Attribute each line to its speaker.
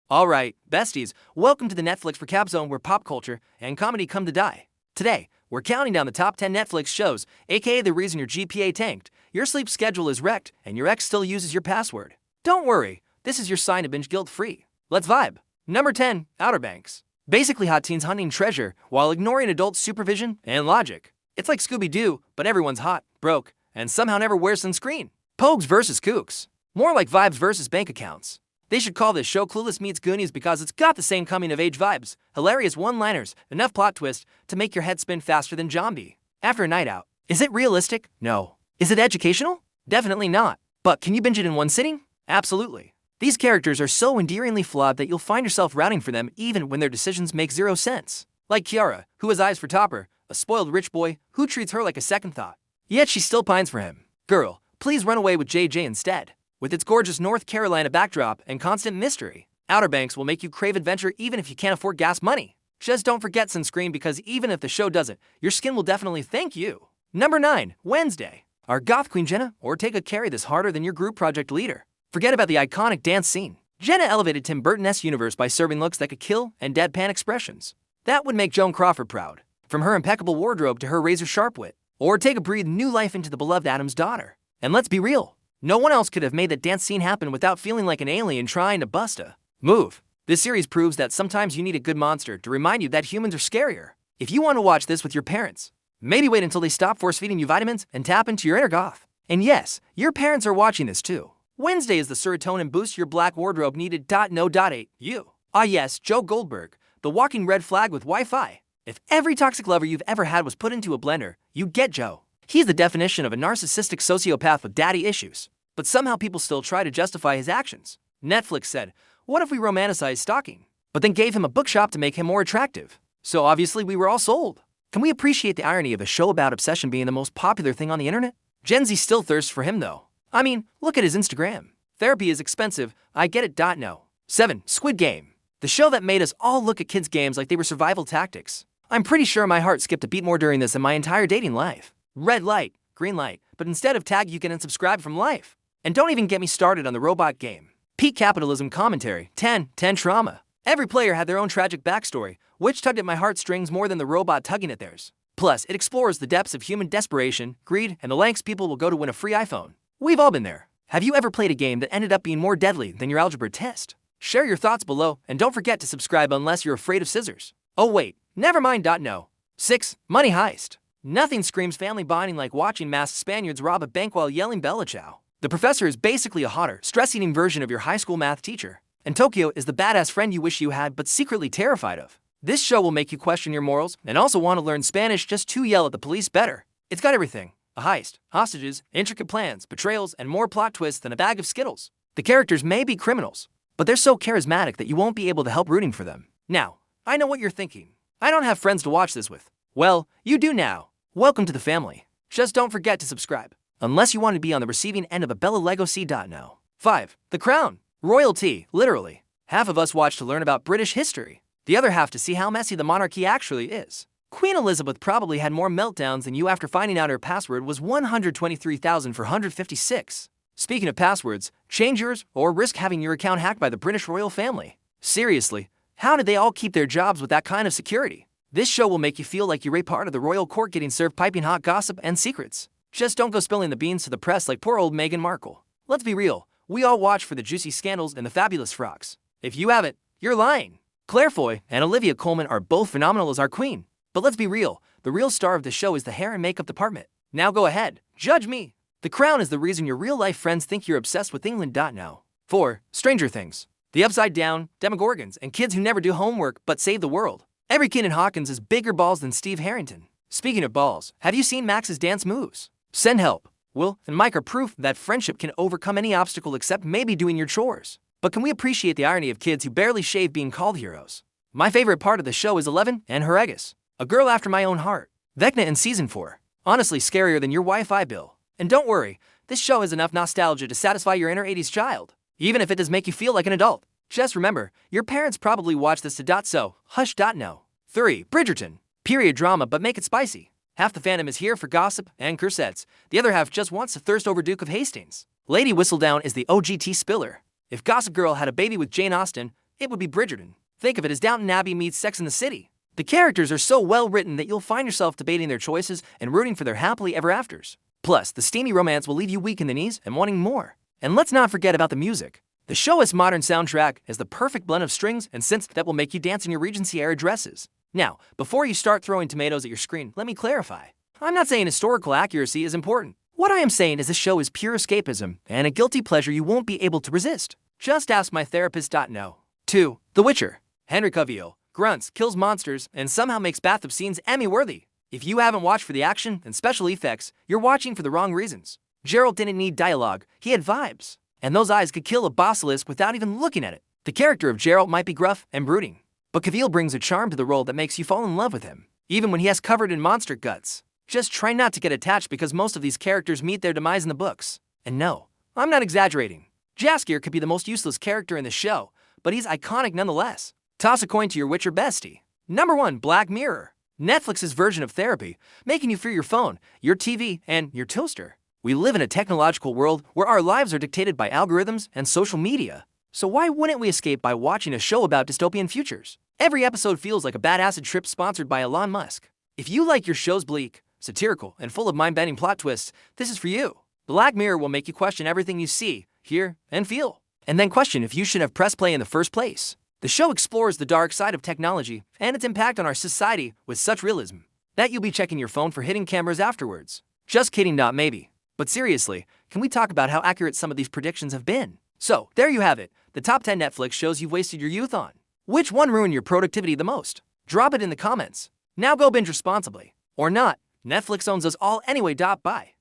Speaker 1: Alright, besties, welcome to the Netflix recap zone where pop culture and comedy come to die. Today, we're counting down the top 10 Netflix shows, aka the reason your GPA tanked, your sleep schedule is wrecked, and your ex still uses your password. Don't worry, this is your sign to binge guilt-free. Let's vibe. Number 10, Outer Banks. Basically hot teens hunting treasure while ignoring adult supervision and logic. It's like Scooby-Doo, but everyone's hot, broke, and somehow never wears sunscreen. Pogues versus Kooks. More like vibes versus bank accounts. They should call this show Clueless meets Goonies because it's got the same coming-of-age vibes, hilarious one-liners, enough plot twist to make your head spin faster than Zombie. After a night out, is it realistic? No. Is it educational? Definitely not. But can you binge it in one sitting? Absolutely. These characters are so endearingly flawed that you'll find yourself rooting for them even when their decisions make zero sense. Like Kiara, who has eyes for Topper, a spoiled rich boy who treats her like a second thought. Yet she still pines for him. Girl, please run away with JJ instead. With its gorgeous North Carolina backdrop and constant mystery, Outer Banks will make you crave adventure even if you can't afford gas money. Just don't forget sunscreen because even if the show doesn't, your skin will definitely thank you. Number 9, Wednesday. Are Goth Queen Jenna or Take a Carry this harder than your group project leader? Forget about the iconic dance scene. Jenna elevated Tim Burton-esque universe by serving looks that could kill and deadpan expressions. That would make Joan Crawford proud. From her impeccable wardrobe to her razor-sharp wit. Or take a breathe new life into the beloved Adam's daughter. And let's be real. No one else could have made that dance scene happen without feeling like an alien trying to bust a move. This series proves that sometimes you need a good monster to remind you that humans are scarier. If you want to watch this with your parents, maybe wait until they stop force-feeding you vitamins and tap into your inner goth. And yes, your parents are watching this too. Wednesday is the serotonin boost your black wardrobe needed. No. 8. You. Ah yes, Joe Goldberg, the walking red flag with Wi-Fi. If every toxic lover you've ever had was put into a blender, you'd get Joe. He's the definition of a narcissistic sociopath with daddy issues. But somehow people still try to justify his actions. Netflix said, what if we romanticized stalking? But then gave him a bookshop to make him more attractive. So obviously we were all sold. Can we appreciate the irony of a show about obsession being the most popular thing on the internet? Gen Z still thirsts for him though. I mean, look at his Instagram. Therapy is expensive, I get it. No. 7. Squid Game. The show that made us all look at kids' games like they were survival tactics. I'm pretty sure my heart skipped a beat more during this than my entire dating life. Red light, green light, but instead of tag you can unsubscribe from life. And don't even get me started on the robot game. Peak capitalism commentary. 10 trauma. Every player had their own tragic backstory, which tugged at my heartstrings more than the robot tugging at theirs. Plus, it explores the depths of human desperation, greed, and the lengths people will go to win a free iPhone. We've all been there. Have you ever played a game that ended up being more deadly than your algebra test? Share your thoughts below, and don't forget to subscribe unless you're afraid of scissors. Oh wait, never mind. No. 6. Money Heist. Nothing screams family bonding like watching masked Spaniards rob a bank while yelling Bella Ciao. The professor is basically a hotter, stress-eating version of your high school math teacher. And Tokyo is the badass friend you wish you had but secretly terrified of. This show will make you question your morals and also want to learn Spanish just to yell at the police better. It's got everything. A heist, hostages, intricate plans, betrayals, and more plot twists than a bag of Skittles. The characters may be criminals, but they're so charismatic that you won't be able to help rooting for them. Now, I know what you're thinking. I don't have friends to watch this with. Well, you do now. Welcome to the family. Just don't forget to subscribe. Unless you want to be on the receiving end of a Bella Legacy. No. 5. The Crown. Royalty, literally. Half of us watch to learn about British history. The other half to see how messy the monarchy actually is. Queen Elizabeth probably had more meltdowns than you after finding out her password was 123,456. Speaking of passwords, change yours or risk having your account hacked by the British royal family. Seriously, how did they all keep their jobs with that kind of security? This show will make you feel like you're a part of the royal court getting served piping hot gossip and secrets. Just don't go spilling the beans to the press like poor old Meghan Markle. Let's be real, we all watch for the juicy scandals and the fabulous frocks. If you haven't, you're lying. Claire Foy and Olivia Colman are both phenomenal as our queen. But let's be real, the real star of the show is the hair and makeup department. Now go ahead, judge me. The Crown is the reason your real-life friends think you're obsessed with England. No. 4. Stranger Things. The Upside Down, Demogorgons, and kids who never do homework but save the world. Every kid in Hawkins is bigger balls than Steve Harrington. Speaking of balls, have you seen Max's dance moves? Send help. Will and Mike are proof that friendship can overcome any obstacle except maybe doing your chores. But can we appreciate the irony of kids who barely shave being called heroes? My favorite part of the show is 11 and her Aegis. A girl after my own heart. Vecna in season 4. Honestly scarier than your Wi-Fi bill. And don't worry, this show has enough nostalgia to satisfy your inner 80s child. Even if it does make you feel like an adult. Just remember, your parents probably watched this to so hush. No. 3. Bridgerton. Period drama but make it spicy. Half the fandom is here for gossip and cursettes. The other half just wants to thirst over Duke of Hastings. Lady Whistledown is the OGT spiller. If Gossip Girl had a baby with Jane Austen, it would be Bridgerton. Think of it as Downton Abbey meets Sex in the City. The characters are so well written that you'll find yourself debating their choices and rooting for their happily ever afters. Plus, the steamy romance will leave you weak in the knees and wanting more. And let's not forget about the music. The show's modern soundtrack is the perfect blend of strings and synths that will make you dance in your Regency-era dresses. Now, before you start throwing tomatoes at your screen, let me clarify. I'm not saying historical accuracy is important. What I am saying is this show is pure escapism and a guilty pleasure you won't be able to resist. Just ask my therapist. No. 2. The Witcher. Henry Cavill grunts, kills monsters, and somehow makes bathtub scenes Emmy-worthy. If you haven't watched for the action and special effects, you're watching for the wrong reasons. Geralt didn't need dialogue, he had vibes. And those eyes could kill a basilisk without even looking at it. The character of Geralt might be gruff and brooding, but Cavill brings a charm to the role that makes you fall in love with him, even when he has covered in monster guts. Just try not to get attached because most of these characters meet their demise in the books. And no, I'm not exaggerating. Jaskier could be the most useless character in the show, but he's iconic nonetheless. Toss a coin to your Witcher bestie. Number 1. Black Mirror. Netflix's version of therapy, making you fear your phone, your TV, and your toaster. We live in a technological world where our lives are dictated by algorithms and social media. So why wouldn't we escape by watching a show about dystopian futures? Every episode feels like a bad acid trip sponsored by Elon Musk. If you like your shows bleak, satirical, and full of mind-bending plot twists, this is for you. Black Mirror will make you question everything you see, hear, and feel, and then question if you should have pressed play in the first place. The show explores the dark side of technology and its impact on our society with such realism that you'll be checking your phone for hidden cameras afterwards. Just kidding, not maybe. But seriously, can we talk about how accurate some of these predictions have been? So, there you have it, the top 10 Netflix shows you've wasted your youth on. Which one ruined your productivity the most? Drop it in the comments. Now go binge responsibly. Or not, Netflix owns us all anyway. Bye.